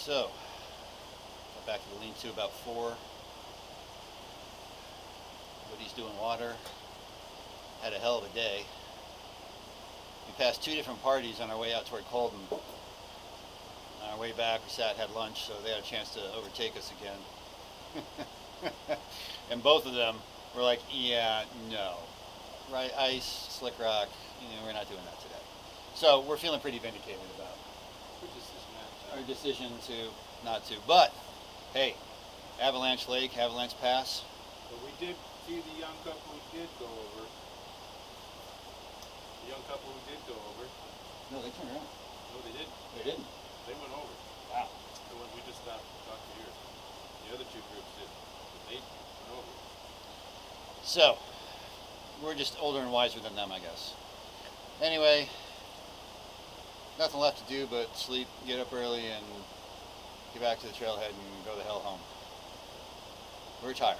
So, got back to the lean-to about 4. Woody's doing water. Had a hell of a day. We passed 2 different parties on our way out toward Colden. On our way back, we sat, had lunch, so they had a chance to overtake us again. And both of them were like, yeah, no. Right, ice, slick rock, we're not doing that today. So we're feeling pretty vindicated about our decision to not to. But, hey, Avalanche Lake, Avalanche Pass. But we did see the young couple who did go over. The young couple who did go over. No, they turned around. No, they didn't. They didn't? They went over. Wow. So when we just stopped to talk to yours. The other 2 groups didn't. But they went over. So, we're just older and wiser than them, I guess. Anyway, nothing left to do but sleep, get up early, and get back to the trailhead and go the hell home. We're tired.